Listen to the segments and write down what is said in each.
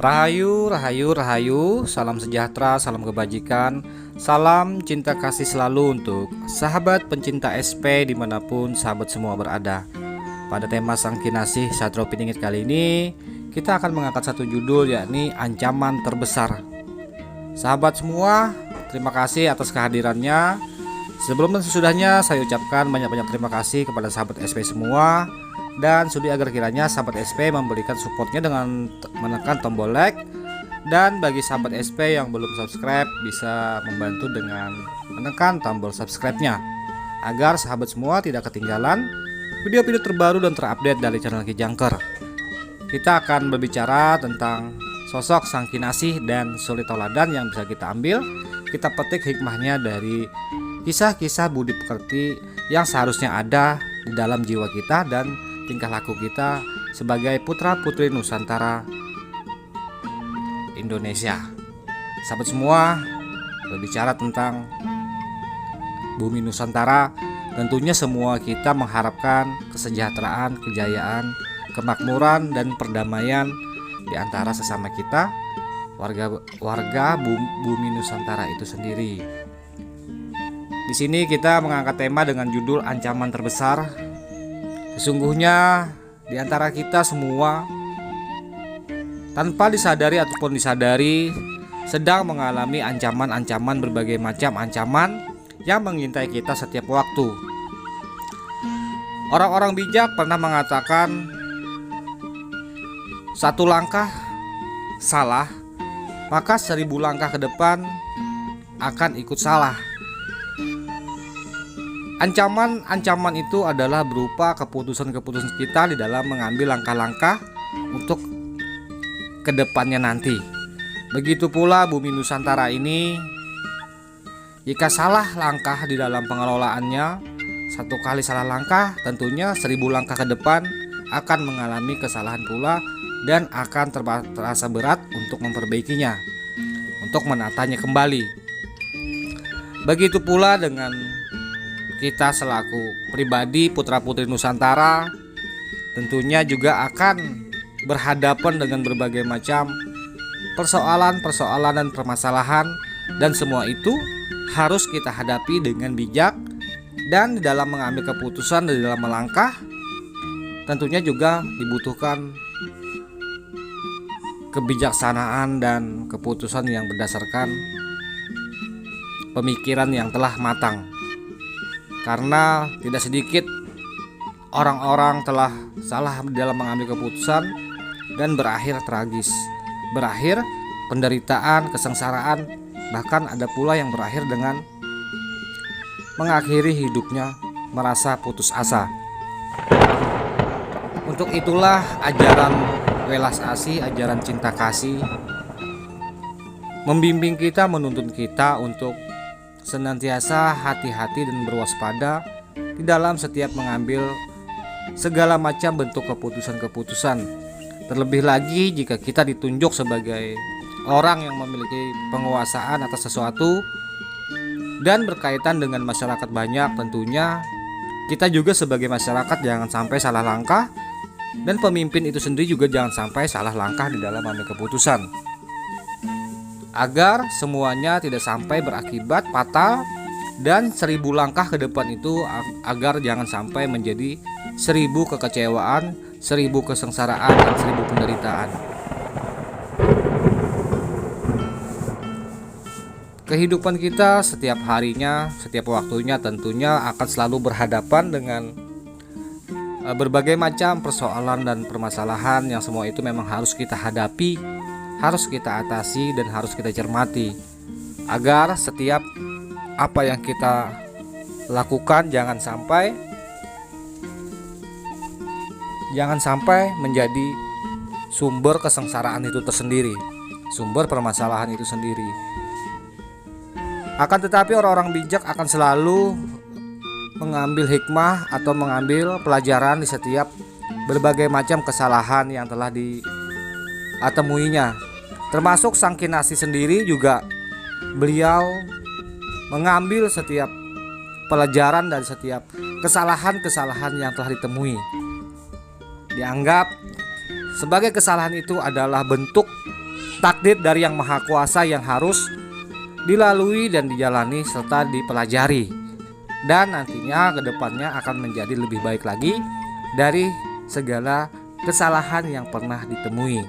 Rahayu, rahayu, rahayu, salam sejahtera, salam kebajikan, salam cinta kasih selalu untuk sahabat pencinta SP dimanapun sahabat semua berada. Pada tema Sang Kinasih Satrio Piningit kali ini, kita akan mengangkat satu judul, yakni Ancaman Terbesar. Sahabat semua, terima kasih atas kehadirannya. Sebelum dan sesudahnya saya ucapkan banyak-banyak terima kasih kepada sahabat SP semua, dan sudi agar kiranya sahabat SP memberikan supportnya dengan menekan tombol like, dan bagi sahabat SP yang belum subscribe bisa membantu dengan menekan tombol subscribe-nya agar sahabat semua tidak ketinggalan video-video terbaru dan terupdate dari channel Kijangker. Kita akan berbicara tentang sosok Sang Kinasih dan suri tauladan yang bisa kita ambil, kita petik hikmahnya dari kisah-kisah budi pekerti yang seharusnya ada di dalam jiwa kita dan tingkah laku kita sebagai putra-putri Nusantara Indonesia. Sahabat semua, berbicara tentang bumi Nusantara, tentunya semua kita mengharapkan kesejahteraan, kejayaan, kemakmuran, dan perdamaian di antara sesama kita, warga bumi Nusantara itu sendiri. Di sini kita mengangkat tema dengan judul Ancaman Terbesar. Sesungguhnya di antara kita semua, tanpa disadari ataupun disadari, sedang mengalami ancaman-ancaman, berbagai macam ancaman yang mengintai kita setiap waktu. Orang-orang bijak pernah mengatakan, satu langkah salah, maka 1000 langkah ke depan akan ikut salah. Ancaman-ancaman itu adalah berupa keputusan-keputusan kita di dalam mengambil langkah-langkah untuk kedepannya nanti. Begitu pula bumi Nusantara ini, jika salah langkah di dalam pengelolaannya, satu kali salah langkah tentunya 1000 langkah ke depan akan mengalami kesalahan pula dan akan terasa berat untuk memperbaikinya, untuk menatanya kembali. Begitu pula dengan kita selaku pribadi putra-putri Nusantara, tentunya juga akan berhadapan dengan berbagai macam persoalan-persoalan dan permasalahan, dan semua itu harus kita hadapi dengan bijak, dan di dalam mengambil keputusan, di dalam melangkah tentunya juga dibutuhkan kebijaksanaan dan keputusan yang berdasarkan pemikiran yang telah matang. Karena tidak sedikit orang-orang telah salah dalam mengambil keputusan dan berakhir tragis, berakhir penderitaan, kesengsaraan, bahkan ada pula yang berakhir dengan mengakhiri hidupnya merasa putus asa. Untuk itulah ajaran welas asih, ajaran cinta kasih membimbing kita, menuntun kita untuk senantiasa hati-hati dan berwaspada di dalam setiap mengambil segala macam bentuk keputusan-keputusan. Terlebih lagi jika kita ditunjuk sebagai orang yang memiliki penguasaan atas sesuatu dan berkaitan dengan masyarakat banyak, tentunya kita juga sebagai masyarakat jangan sampai salah langkah, dan pemimpin itu sendiri juga jangan sampai salah langkah di dalam mengambil keputusan, agar semuanya tidak sampai berakibat fatal, dan 1000 langkah ke depan itu agar jangan sampai menjadi 1000 kekecewaan, 1000 kesengsaraan, dan 1000 penderitaan. Kehidupan kita setiap harinya, setiap waktunya tentunya akan selalu berhadapan dengan berbagai macam persoalan dan permasalahan yang semua itu memang harus kita hadapi, harus kita atasi, dan harus kita cermati agar setiap apa yang kita lakukan jangan sampai menjadi sumber kesengsaraan itu tersendiri, sumber permasalahan itu sendiri. Akan tetapi orang-orang bijak akan selalu mengambil hikmah atau mengambil pelajaran di setiap berbagai macam kesalahan yang telah ditemuinya. Termasuk Sang Kinasih sendiri juga, beliau mengambil setiap pelajaran dari setiap kesalahan-kesalahan yang telah ditemui. Dianggap sebagai kesalahan itu adalah bentuk takdir dari Yang Maha Kuasa yang harus dilalui dan dijalani serta dipelajari, dan nantinya kedepannya akan menjadi lebih baik lagi dari segala kesalahan yang pernah ditemui.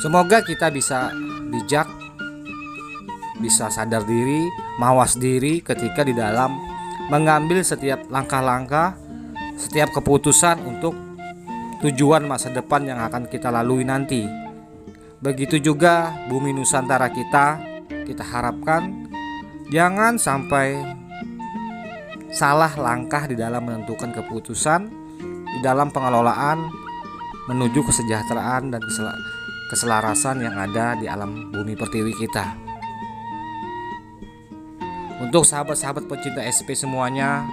Semoga kita bisa bijak, bisa sadar diri, mawas diri ketika di dalam mengambil setiap langkah-langkah, setiap keputusan untuk tujuan masa depan yang akan kita lalui nanti. Begitu juga bumi Nusantara kita harapkan jangan sampai salah langkah di dalam menentukan keputusan, di dalam pengelolaan menuju kesejahteraan dan keselarasan yang ada di alam bumi pertiwi kita. Untuk sahabat-sahabat pecinta SP semuanya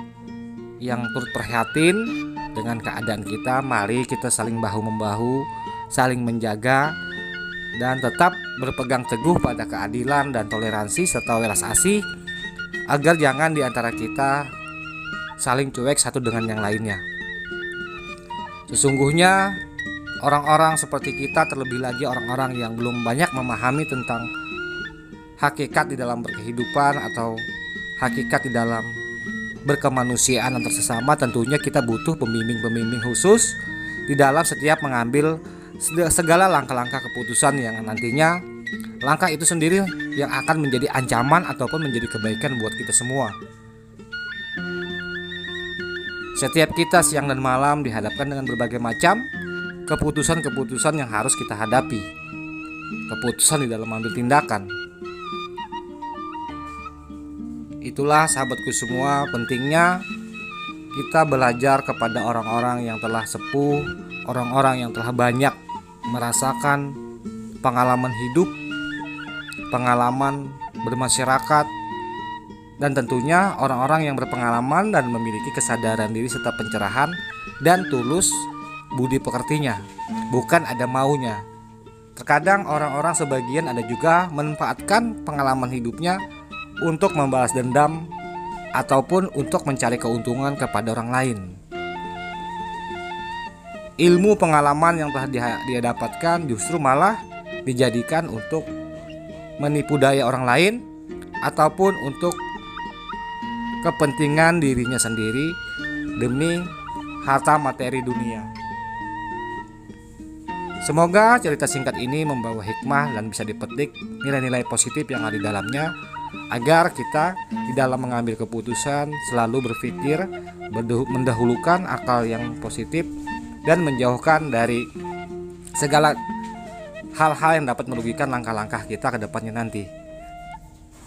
yang turut prihatin dengan keadaan kita, mari kita saling bahu-membahu, saling menjaga, dan tetap berpegang teguh pada keadilan dan toleransi serta welas asih, agar jangan di antara kita saling cuek satu dengan yang lainnya. Sesungguhnya orang-orang seperti kita, terlebih lagi orang-orang yang belum banyak memahami tentang hakikat di dalam berkehidupan atau hakikat di dalam berkemanusiaan antar sesama, tentunya kita butuh pembimbing-pembimbing khusus di dalam setiap mengambil segala langkah-langkah keputusan yang nantinya langkah itu sendiri yang akan menjadi ancaman ataupun menjadi kebaikan buat kita semua. Setiap kita siang dan malam dihadapkan dengan berbagai macam keputusan-keputusan yang harus kita hadapi, keputusan di dalam mengambil tindakan. Itulah sahabatku semua, pentingnya kita belajar kepada orang-orang yang telah sepuh, orang-orang yang telah banyak merasakan pengalaman hidup, pengalaman bermasyarakat, dan tentunya orang-orang yang berpengalaman dan memiliki kesadaran diri serta pencerahan dan tulus budi pekertinya, bukan ada maunya. Terkadang orang-orang sebagian ada juga memanfaatkan pengalaman hidupnya untuk membalas dendam ataupun untuk mencari keuntungan kepada orang lain. Ilmu pengalaman yang telah dia dapatkan justru malah dijadikan untuk menipu daya orang lain ataupun untuk kepentingan dirinya sendiri demi harta materi dunia. Semoga cerita singkat ini membawa hikmah dan bisa dipetik nilai-nilai positif yang ada di dalamnya, agar kita di dalam mengambil keputusan selalu berpikir mendahulukan akal yang positif dan menjauhkan dari segala hal-hal yang dapat merugikan langkah-langkah kita ke depannya nanti.